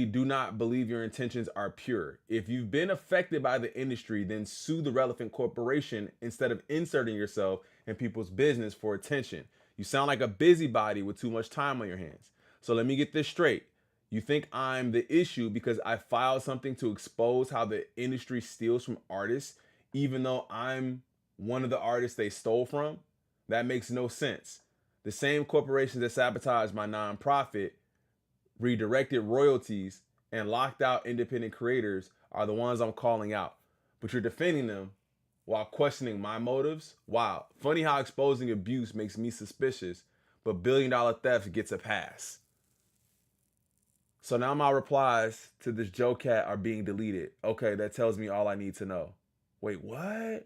S1: do not believe your intentions are pure. If you've been affected by the industry, then sue the relevant corporation instead of inserting yourself in people's business for attention. You sound like a busybody with too much time on your hands. So let me get this straight. You think I'm the issue because I filed something to expose how the industry steals from artists, even though I'm one of the artists they stole from? That makes no sense. The same corporations that sabotaged my nonprofit, redirected royalties, and locked out independent creators are the ones I'm calling out. But you're defending them while questioning my motives? Wow. Funny how exposing abuse makes me suspicious, but billion-dollar theft gets a pass. So now my replies to this JoeCat are being deleted. Okay, that tells me all I need to know. Wait, what?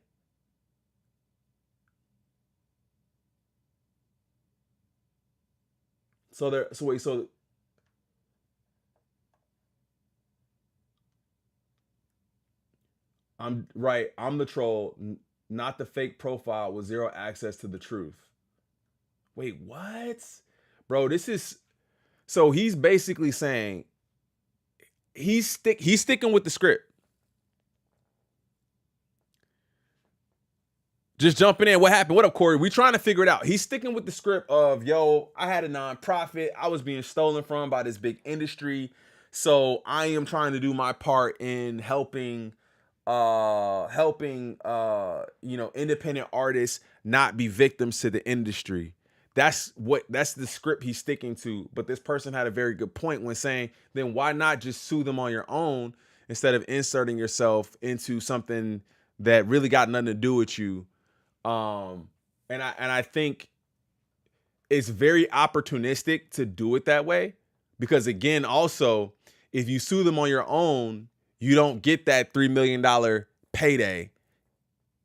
S1: So I'm right. I'm the troll, not the fake profile with zero access to the truth. Wait, what? Bro, this is so he's basically saying he's sticking with the script. Just jumping in. What happened? What up, Corey? We trying to figure it out. He's sticking with the script of, yo, I had a nonprofit. I was being stolen from by this big industry. So I am trying to do my part in helping independent artists not be victims to the industry. That's the script he's sticking to. But this person had a very good point when saying, then why not just sue them on your own instead of inserting yourself into something that really got nothing to do with you? And I think it's very opportunistic to do it that way, because again, also, if you sue them on your own, you don't get that $3 million payday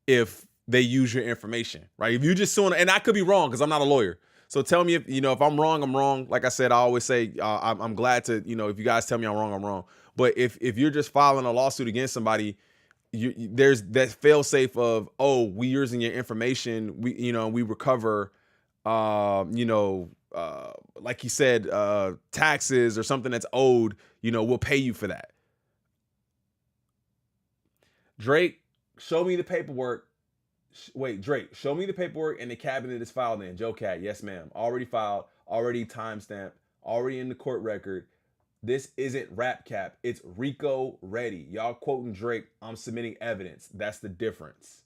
S1: if they use your information, right? If you just suing, and I could be wrong because I'm not a lawyer. So tell me if I'm wrong, I'm wrong. Like I said, I always say, I'm glad to, if you guys tell me I'm wrong, I'm wrong. But if you're just filing a lawsuit against somebody, there's that fail safe of, oh, we using your information, we recover, like he said, taxes or something that's owed, we'll pay you for that. Drake, show me the paperwork. Wait, Drake, show me the paperwork and the cabinet is filed in. JoeCat, yes, ma'am. Already filed, already timestamped, already in the court record. This isn't rap cap. It's Rico ready. Y'all quoting Drake. I'm submitting evidence. That's the difference.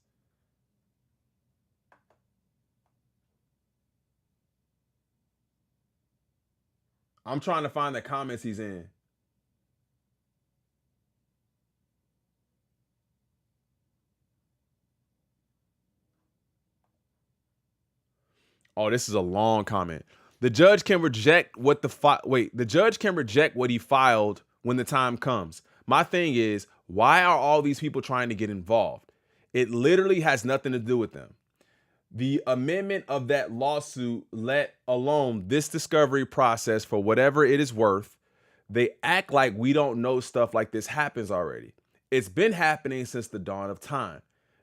S1: I'm trying to find the comments he's in. Oh, this is a long comment. The judge can reject what the judge can reject what he filed when the time comes. My thing is, why are all these people trying to get involved? It literally has nothing to do with them. The amendment of that lawsuit, let alone this discovery process, for whatever it is worth, they act like we don't know stuff like this happens already. It's been happening since the dawn of time.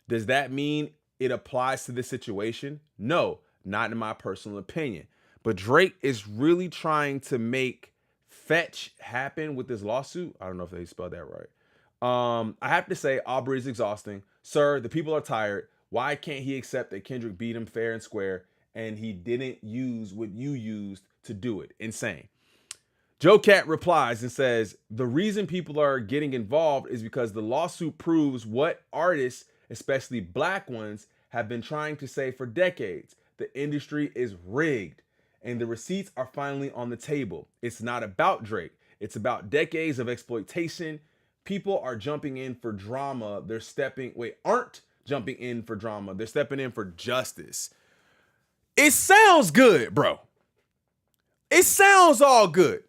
S1: Does that mean it applies to this situation? No, not in my personal opinion. But Drake is really trying to make fetch happen with this lawsuit. I don't know if they spelled that right. I have to say, Aubrey is exhausting. Sir, the people are tired. Why can't he accept that Kendrick beat him fair and square and he didn't use what you used to do it? Insane. JoeCat replies and says, the reason people are getting involved is because the lawsuit proves what artists, especially black ones, have been trying to say for decades. The industry is rigged. And the receipts are finally on the table. It's not about Drake. It's about decades of exploitation. People are jumping in for drama. Aren't jumping in for drama. They're stepping in for justice. It sounds good, bro. It sounds all good.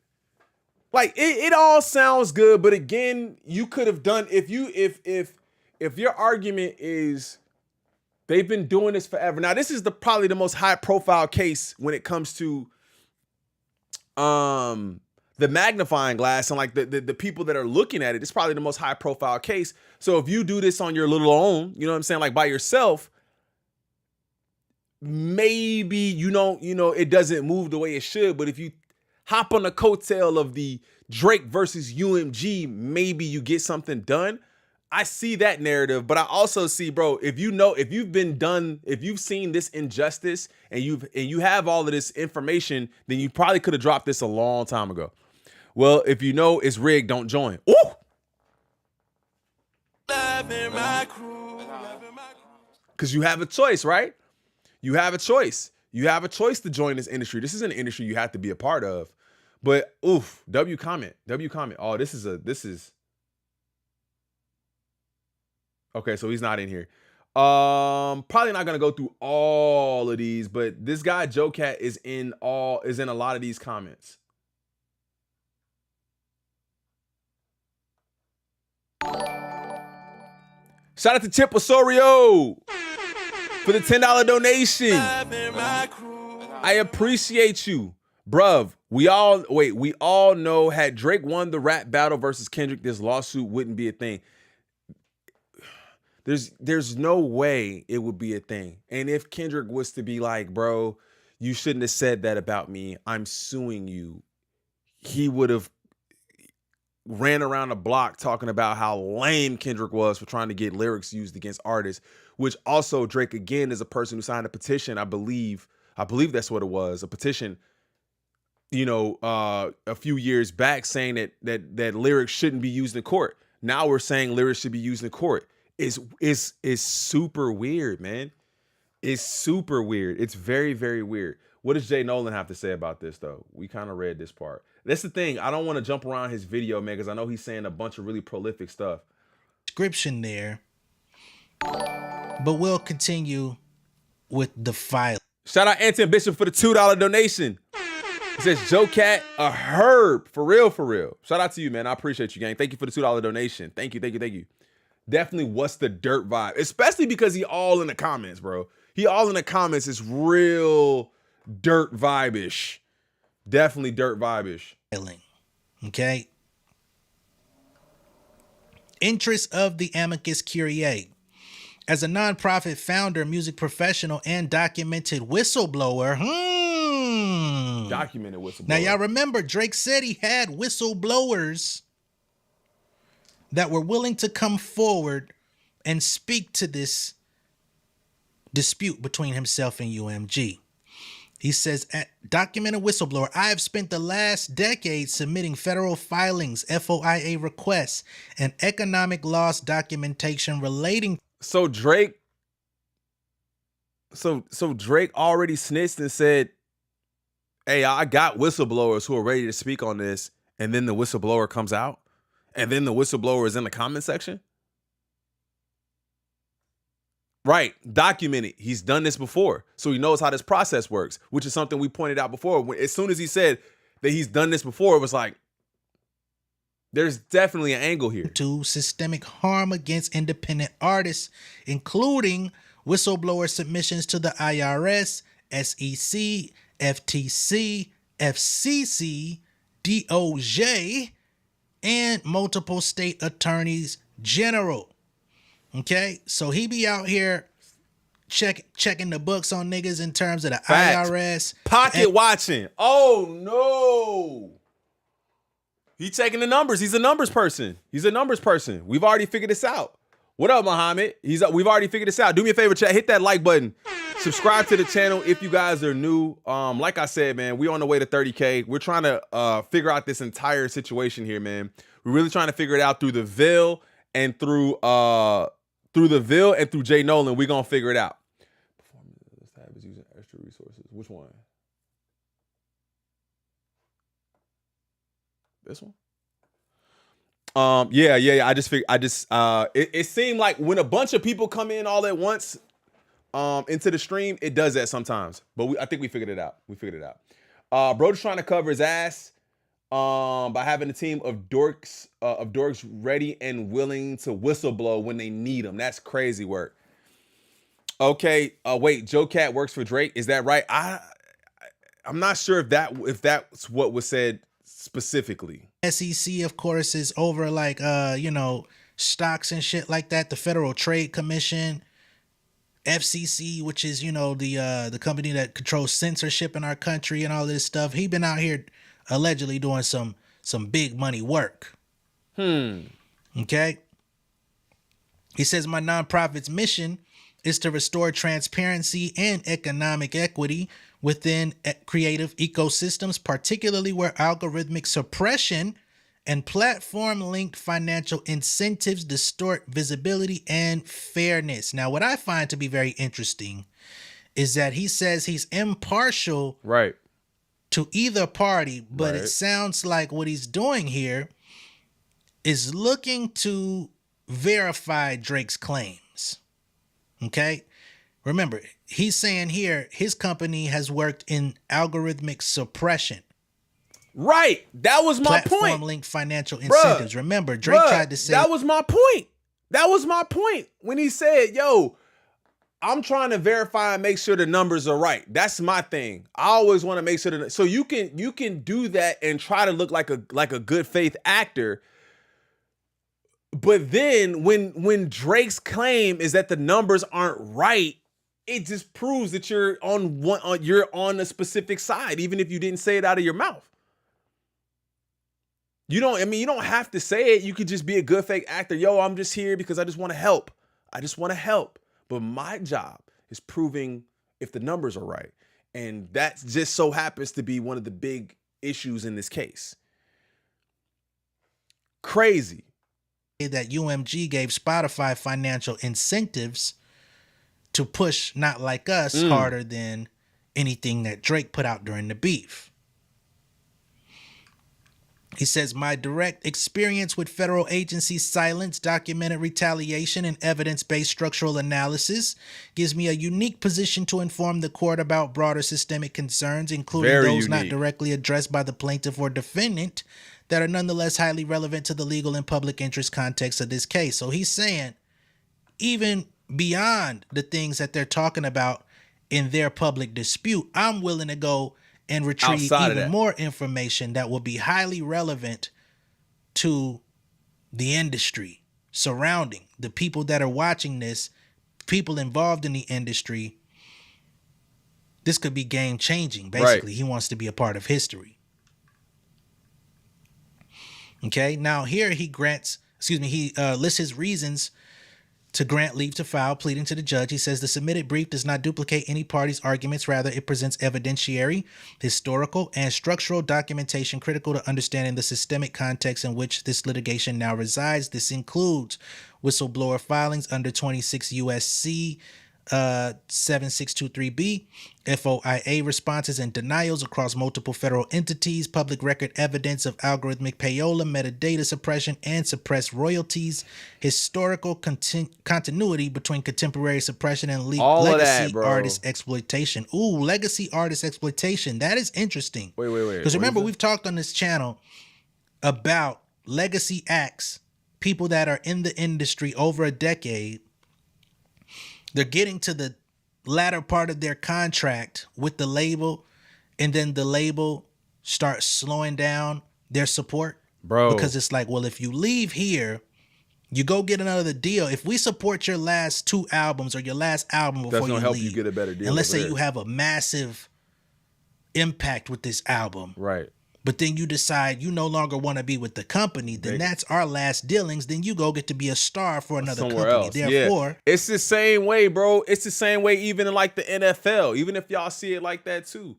S1: Like it all sounds good. But again, you could have done, if your argument is, they've been doing this forever. Now, this is probably the most high profile case when it comes to the magnifying glass and like the people that are looking at it. It's probably the most high profile case. So if you do this on your little own, you know what I'm saying, like by yourself, maybe you don't, it doesn't move the way it should. But if you hop on the coattail of the Drake versus UMG, maybe you get something done. I see that narrative, but I also see, bro, if you've seen this injustice and you have all of this information, then you probably could have dropped this a long time ago. Well, if you know it's rigged, don't join. Ooh! Because you have a choice, right? You have a choice. You have a choice to join this industry. This is an industry you have to be a part of. But oof, W comment. Oh, this is okay, so he's not in here. Probably not gonna go through all of these, but this guy JoeCat is in a lot of these comments. Shout out to Chip Osorio for the $10 donation. I appreciate you, bruv. We all know had Drake won the rap battle versus Kendrick, this lawsuit wouldn't be a thing. There's no way it would be a thing. And if Kendrick was to be like, bro, you shouldn't have said that about me, I'm suing you, he would have ran around the block talking about how lame Kendrick was for trying to get lyrics used against artists, which also Drake, again, is a person who signed a petition. I believe that's what it was, a petition, a few years back saying that lyrics shouldn't be used in court. Now we're saying lyrics should be used in court. It's super weird, man. It's super weird. It's very, very weird. What does Jay Nolan have to say about this, though? We kind of read this part. That's the thing. I don't want to jump around his video, man, because I know he's saying a bunch of really prolific stuff.
S3: Description there. But we'll continue with the file.
S1: Shout out Anton Bishop for the $2 donation. It says JoeCat a herb. For real, for real. Shout out to you, man. I appreciate you, gang. Thank you for the $2 donation. Thank you. Definitely what's the dirt vibe, especially because he all in the comments, bro. He all in the comments is real dirt vibe-ish. Definitely dirt vibe-ish.
S3: Okay. Interests of the amicus curiae. As a nonprofit founder, music professional, and documented whistleblower.
S1: Documented whistleblower.
S3: Now, y'all remember Drake said he had whistleblowers that were willing to come forward and speak to this dispute between himself and UMG. He says, documented whistleblower, I have spent the last decade submitting federal filings, FOIA requests, and economic loss documentation relating.
S1: So Drake already snitched and said, hey, I got whistleblowers who are ready to speak on this. And then the whistleblower comes out. And then the whistleblower is in the comment section. Right, documented. He's done this before, so he knows how this process works, which is something we pointed out before. As soon as he said that he's done this before, it was like, there's definitely an angle here.
S3: To systemic harm against independent artists, including whistleblower submissions to the IRS, SEC, FTC, FCC, DOJ, and multiple state attorneys general. Okay, so he be out here checking the books on niggas in terms of the
S1: Facts.
S3: IRS.
S1: Pocket watching. Oh, no. He checking the numbers. He's a numbers person. We've already figured this out. What up, Muhammad? We've already figured this out. Do me a favor, chat. Hit that like button. Subscribe to the channel if you guys are new. Like I said, man, we're on the way to 30K. We're trying to figure out this entire situation here, man. We're really trying to figure it out through the Ville and through Jay Nolan. We're gonna figure it out. Performance tab is using extra resources. Which one? This one? Yeah. It seemed like when a bunch of people come in all at once into the stream, it does that sometimes. But I think we figured it out. Bro just trying to cover his ass by having a team of dorks ready and willing to whistleblow when they need them. That's crazy work. Okay, wait, JoeCat works for Drake. Is that right? I'm not sure if that's what was said specifically.
S3: SEC, of course, is over like stocks and shit like that. The Federal Trade Commission. FCC, which is, you know, the company that controls censorship in our country and all this stuff. He been out here allegedly doing some big money work. Okay. He says my nonprofit's mission is to restore transparency and economic equity within creative ecosystems, particularly where algorithmic suppression and platform-linked financial incentives distort visibility and fairness. Now, what I find to be very interesting is that he says he's impartial
S1: Right.
S3: to either party, but
S1: Right.
S3: it sounds like what he's doing here is looking to verify Drake's claims. Okay? Remember, he's saying here his company has worked in algorithmic suppression.
S1: Right. That was my
S3: Platform
S1: point.
S3: linked financial incentives. Remember, Drake tried to say
S1: that was my point. That was my point when he said, yo, I'm trying to verify and make sure the numbers are right. That's my thing. I always want to make sure that, so you can do that and try to look like a good faith actor. But then when Drake's claim is that the numbers aren't right, it just proves that you're on a specific side, even if you didn't say it out of your mouth. You don't have to say it. You could just be a good fake actor. Yo, I'm just here because I just want to help. I just want to help. But my job is proving if the numbers are right. And that just so happens to be one of the big issues in this case. Crazy.
S3: that UMG gave Spotify financial incentives to push Not Like Us harder than anything that Drake put out during the beef. He says, my direct experience with federal agencies' silence, documented retaliation, and evidence-based structural analysis gives me a unique position to inform the court about broader systemic concerns, including those not directly addressed by the plaintiff or defendant, that are nonetheless highly relevant to the legal and public interest context of this case. So he's saying, even beyond the things that they're talking about in their public dispute, I'm willing to go and retrieve even more information that will be highly relevant to the industry surrounding the people that are watching this, people involved in the industry. This could be game changing. Basically, He wants to be a part of history. Okay, now here he lists his reasons to grant leave to file, pleading to the judge. He says the submitted brief does not duplicate any party's arguments. Rather, it presents evidentiary, historical, and structural documentation critical to understanding the systemic context in which this litigation now resides. This includes whistleblower filings under 26 U.S.C. 7623B, FOIA responses and denials across multiple federal entities, public record evidence of algorithmic payola, metadata suppression, and suppressed royalties, historical continuity between contemporary suppression and legacy artist exploitation. Ooh, legacy artist exploitation. That is interesting.
S1: Wait.
S3: Because remember, we've talked on this channel about legacy acts, people that are in the industry over a decade. They're getting to the latter part of their contract with the label, and then the label starts slowing down their support.
S1: Bro.
S3: Because it's like, well, if you leave here, you go get another deal. If we support your last 2 albums or your last album before
S1: that's
S3: you
S1: gonna help
S3: leave,
S1: you get a better deal.
S3: and let's say you have a massive impact with this album.
S1: Right.
S3: But then you decide you no longer want to be with the company, then that's our last dealings. Then you go get to be a star for another
S1: somewhere
S3: company.
S1: else.
S3: Therefore,
S1: it's the same way, bro. It's the same way even in like the NFL, even if y'all see it like that too.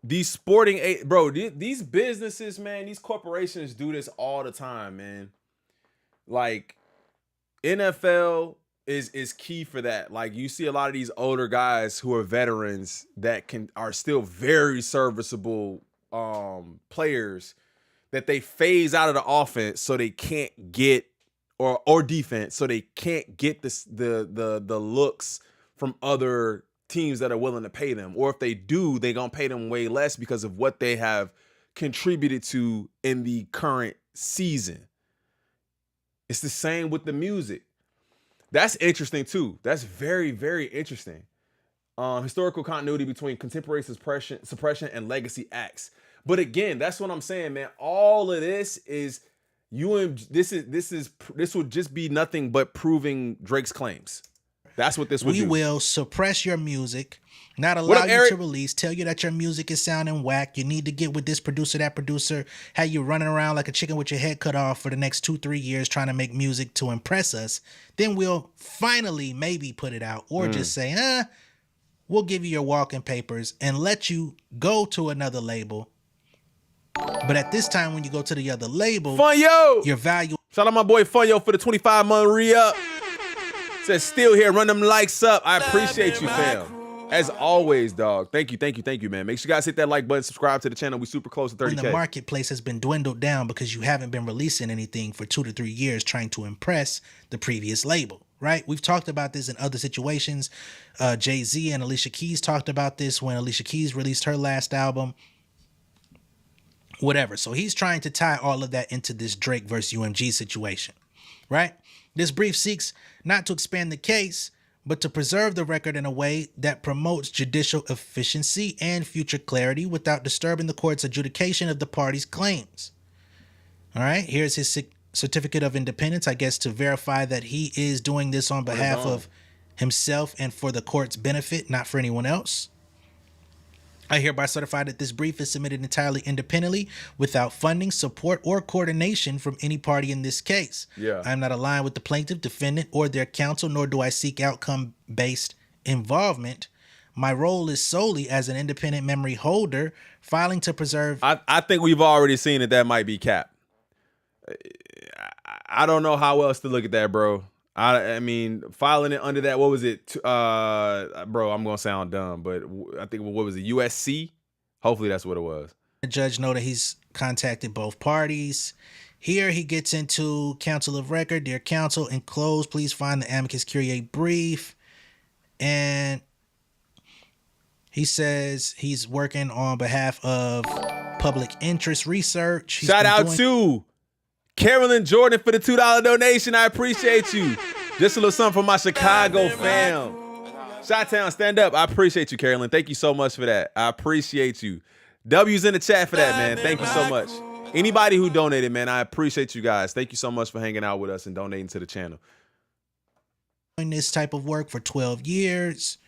S1: These sporting, bro, these businesses, man, these corporations do this all the time, man. Like NFL is key for that. Like you see a lot of these older guys who are veterans that are still very serviceable players that they phase out of the offense so they can't get or defense so they can't get the looks from other teams that are willing to pay them, or if they do, they gonna pay them way less because of what they have contributed to in the current season. It's the same with the music. That's interesting too. That's very, very interesting. Historical continuity between contemporary suppression and legacy acts. But again, that's what I'm saying, man. All of this is this would just be nothing but proving Drake's claims. That's what this would
S3: We
S1: do.
S3: will suppress your music, not
S1: What
S3: allow
S1: up,
S3: you
S1: Eric?
S3: to release, tell you that your music is sounding whack. You need to get with this producer, that producer, have you running around like a chicken with your head cut off for the next 2-3 years trying to make music to impress us. Then we'll finally maybe put it out, or just say, we'll give you your walking papers and let you go to another label. But at this time, when you go to the other label,
S1: Funyo!
S3: your value.
S1: Shout out my boy Funyo for the 25-month re-up. Says still here, run them likes up. I appreciate you, fam. As always, dog. Thank you, man. Make sure you guys hit that like button, subscribe to the channel. We super close to 30K.
S3: When the marketplace has been dwindled down because you haven't been releasing anything for 2 to 3 years trying to impress the previous label, right? We've talked about this in other situations. Jay-Z and Alicia Keys talked about this when Alicia Keys released her last album. Whatever. So he's trying to tie all of that into this Drake versus UMG situation, right? This brief seeks not to expand the case, but to preserve the record in a way that promotes judicial efficiency and future clarity without disturbing the court's adjudication of the parties' claims. All right, here's his certificate of independence, I guess, to verify that he is doing this on behalf of himself and for the court's benefit, not for anyone else. I hereby certify that this brief is submitted entirely independently without funding, support, or coordination from any party in this case.
S1: Yeah.
S3: I am not aligned with the plaintiff, defendant, or their counsel, nor do I seek outcome-based involvement. My role is solely as an independent memory holder, filing to preserve...
S1: I think we've already seen that might be cap. I don't know how else to look at that, bro. I mean, filing it under that, what was it? Bro, I'm going to sound dumb, but I think, what was it, USC? Hopefully that's what it was.
S3: The judge know that he's contacted both parties. Here he gets into counsel of record. Dear counsel, enclosed, please find the amicus curiae brief. And he says he's working on behalf of public interest research.
S1: Shout out to Carolyn Jordan for the $2 donation. I appreciate you. Just a little something for my Chicago fam. Chi-Town, stand up. I appreciate you, Carolyn. Thank you so much for that. I appreciate you. W's in the chat for that, man. Thank you so much. Anybody who donated, man, I appreciate you guys. Thank you so much for hanging out with us and donating to the channel.
S3: Doing this type of work for 12 years.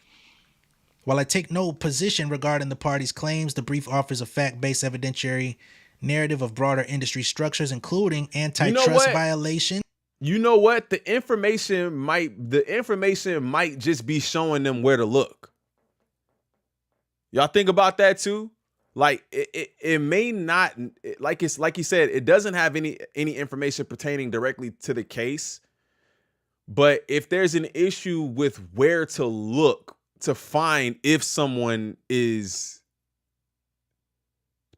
S3: While I take no position regarding the parties' claims, the brief offers a fact-based evidentiary narrative of broader industry structures, including antitrust violation.
S1: You know what? The information might just be showing them where to look. Y'all think about that too? Like it may not, like you said, it doesn't have any information pertaining directly to the case. But if there's an issue with where to look to find if someone is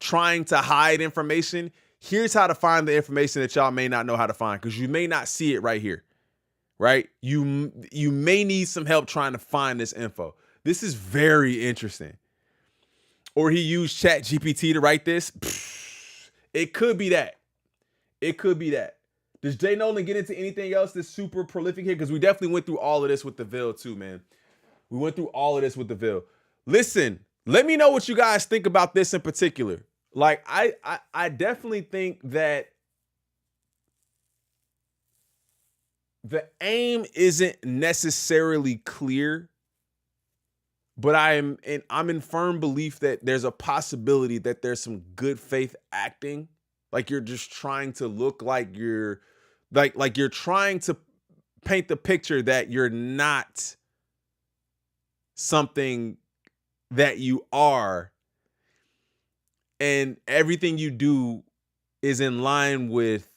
S1: trying to hide information, here's how to find the information that y'all may not know how to find, because you may not see it right here, right? You may need some help trying to find this info. This is very interesting. Or he used Chat GPT to write this. It could be that. It could be that. Does Jay Nolan get into anything else that's super prolific here? Because we definitely went through all of this with the Ville too, man. We went through all of this with the Ville. Listen, let me know what you guys think about this in particular. Like, I definitely think that the aim isn't necessarily clear, but I'm in firm belief that there's a possibility that there's some good faith acting. Like you're just trying to look like you're like you're trying to paint the picture that you're not something that you are, and everything you do is in line with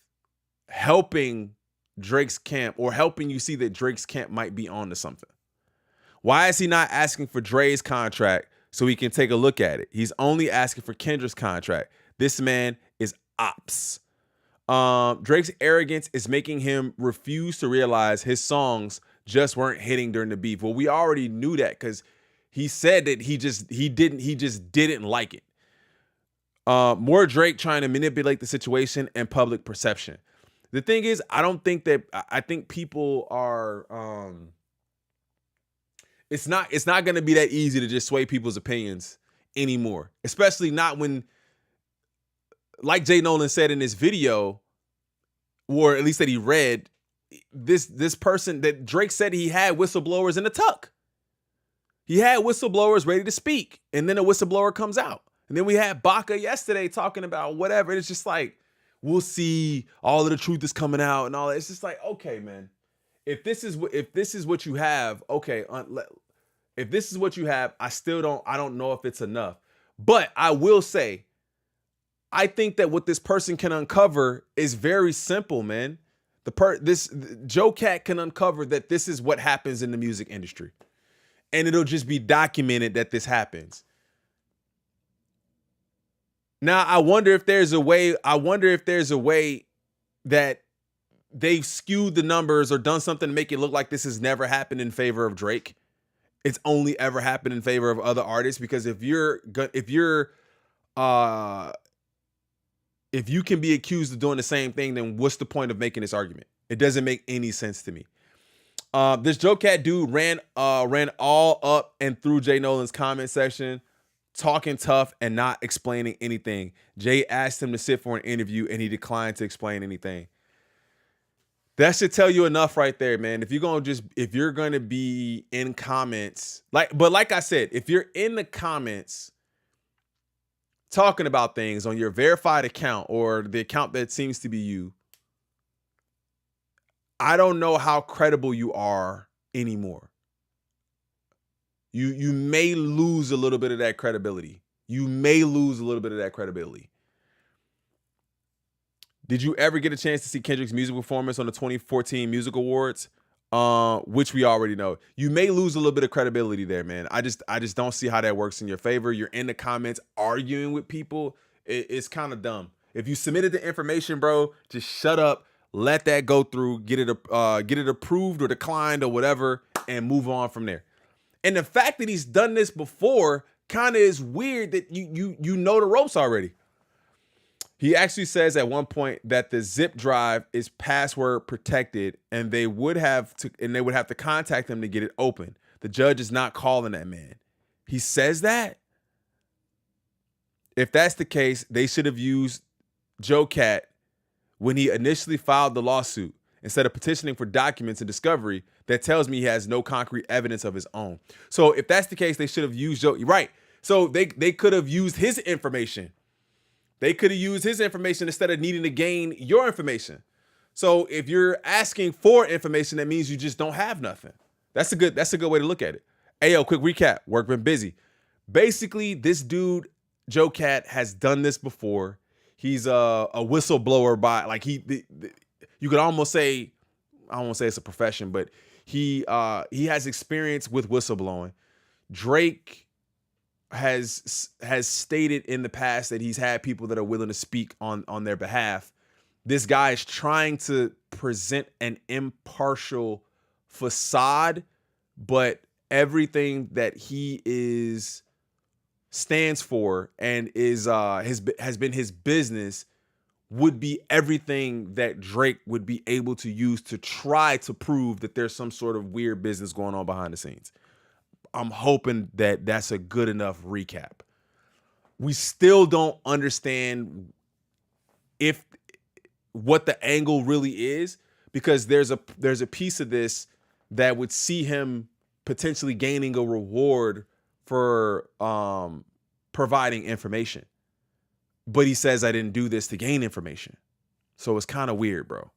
S1: helping Drake's camp, or helping you see that Drake's camp might be onto something. Why is he not asking for Dre's contract so he can take a look at it? He's only asking for Kendra's contract. This man is ops. Drake's arrogance is making him refuse to realize his songs just weren't hitting during the beef. Well, we already knew that because he said that he just didn't like it. More Drake trying to manipulate the situation and public perception. The thing is, I think people are, it's not going to be that easy to just sway people's opinions anymore, especially not when, like Jay Nolan said in this video, or at least that he read, this person that Drake said he had whistleblowers in the tuck. He had whistleblowers ready to speak, and then a whistleblower comes out. And then we had Baca yesterday talking about whatever. And it's just like, we'll see, all of the truth is coming out and all that. It's just like, okay, man, if this is what you have, okay, if this is what you have, I don't know if it's enough. But I will say, I think that what this person can uncover is very simple, man. JoeCat can uncover that this is what happens in the music industry. And it'll just be documented that this happens. Now, I wonder if there's a way that they've skewed the numbers or done something to make it look like this has never happened in favor of Drake. It's only ever happened in favor of other artists, because if you can be accused of doing the same thing, then what's the point of making this argument? It doesn't make any sense to me. This JoeCat dude ran all up and through Jay Nolan's comment section, talking tough and not explaining anything. Jay asked him to sit for an interview and he declined to explain anything. That should tell you enough right there, man. If you're gonna be in comments, like I said, if you're in the comments talking about things on your verified account or the account that seems to be you, I don't know how credible you are anymore. You may lose a little bit of that credibility. Did you ever get a chance to see Kendrick's music performance on the 2014 Music Awards? Which we already know. You may lose a little bit of credibility there, man. I just don't see how that works in your favor. You're in the comments arguing with people. It's kind of dumb. If you submitted the information, bro, just shut up. Let that go through. Get it approved or declined or whatever, and move on from there. And the fact that he's done this before kind of is weird, that you know the ropes already. He actually says at one point that the zip drive is password protected, and they would have to contact them to get it open. The judge is not calling that man. He says that. If that's the case, they should have used JoeCat when he initially filed the lawsuit, instead of petitioning for documents and discovery that tells me he has no concrete evidence of his own. So if that's the case, they should have used Joe. Right. So they could have used his information. They could have used his information instead of needing to gain your information. So if you're asking for information, that means you just don't have nothing. That's a good way to look at it. Hey, yo, quick recap. Work been busy. Basically, this dude, JoeCat, has done this before. He's a whistleblower you could almost say, I don't want to say it's a profession, but he has experience with whistleblowing. Drake has stated in the past that he's had people that are willing to speak on their behalf. This guy is trying to present an impartial facade, but everything that he stands for and has been his business would be everything that Drake would be able to use to try to prove that there's some sort of weird business going on behind the scenes. I'm hoping that that's a good enough recap. We still don't understand what the angle really is, because there's a piece of this that would see him potentially gaining a reward for providing information. But he says, I didn't do this to gain information. So it's kind of weird, bro.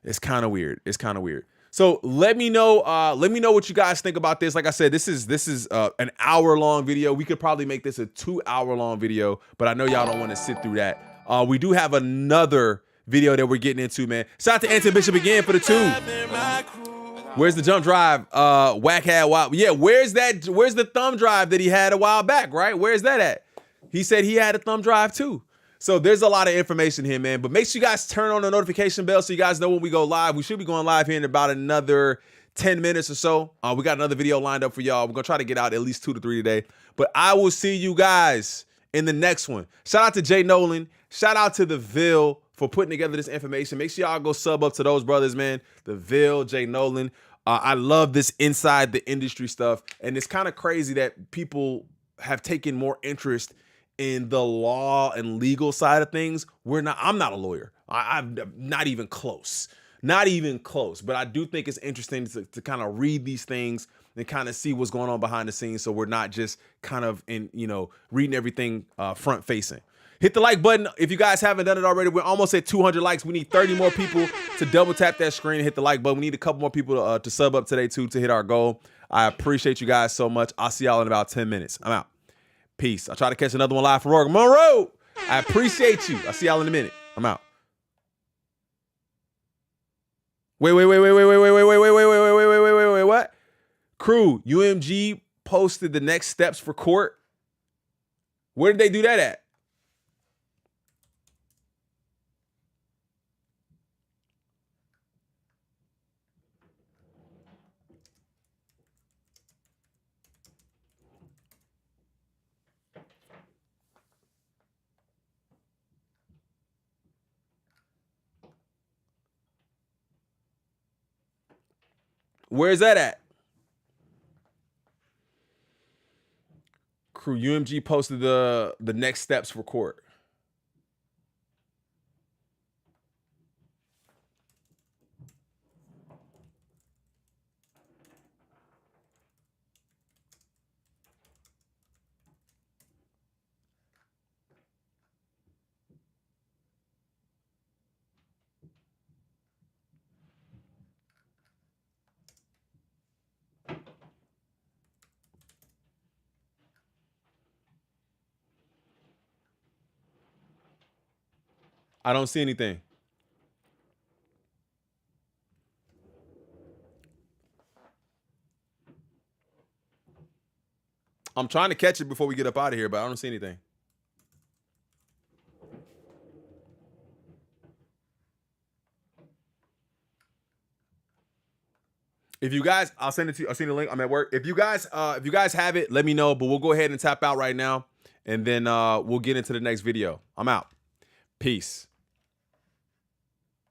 S1: It's kind of weird. So let me know what you guys think about this. Like I said, this is an hour-long video. We could probably make this a 2-hour-long video, but I know y'all don't want to sit through that. We do have another video that we're getting into, man. Shout out to Anthony Bishop again for the 2. Where's the jump drive? Whack had wild. Yeah, where's the thumb drive that he had a while back, right? Where's that at? He said he had a thumb drive too. So there's a lot of information here, man. But make sure you guys turn on the notification bell so you guys know when we go live. We should be going live here in about another 10 minutes or so. We got another video lined up for y'all. We're going to try to get out at least 2 to 3 today. But I will see you guys in the next one. Shout out to Jay Nolan. Shout out to The Ville for putting together this information. Make sure y'all go sub up to those brothers, man. The Ville, Jay Nolan. I love this inside the industry stuff. And it's kind of crazy that people have taken more interest in the law and legal side of things. I'm not a lawyer. I'm not even close. Not even close. But I do think it's interesting to kind of read these things and kind of see what's going on behind the scenes, so we're not just kind of reading everything front facing. Hit the like button if you guys haven't done it already. We're almost at 200 likes. We need 30 more people to double tap that screen and hit the like button. We need a couple more people to sub up today too to hit our goal. I appreciate you guys so much. I'll see y'all in about 10 minutes. I'm out. Peace. I'll try to catch another one live from Oregon Monroe. I appreciate you. I'll see y'all in a minute. I'm out. Wait, what? Crew, UMG posted the next steps for court. Where did they do that at? Where's that at? Crew, UMG posted the next steps for court. I don't see anything. I'm trying to catch it before we get up out of here, but I don't see anything. If you guys, I'll send it to you. I'll send you the link. I'm at work. If you guys have it, let me know. But we'll go ahead and tap out right now, and then we'll get into the next video. I'm out. Peace.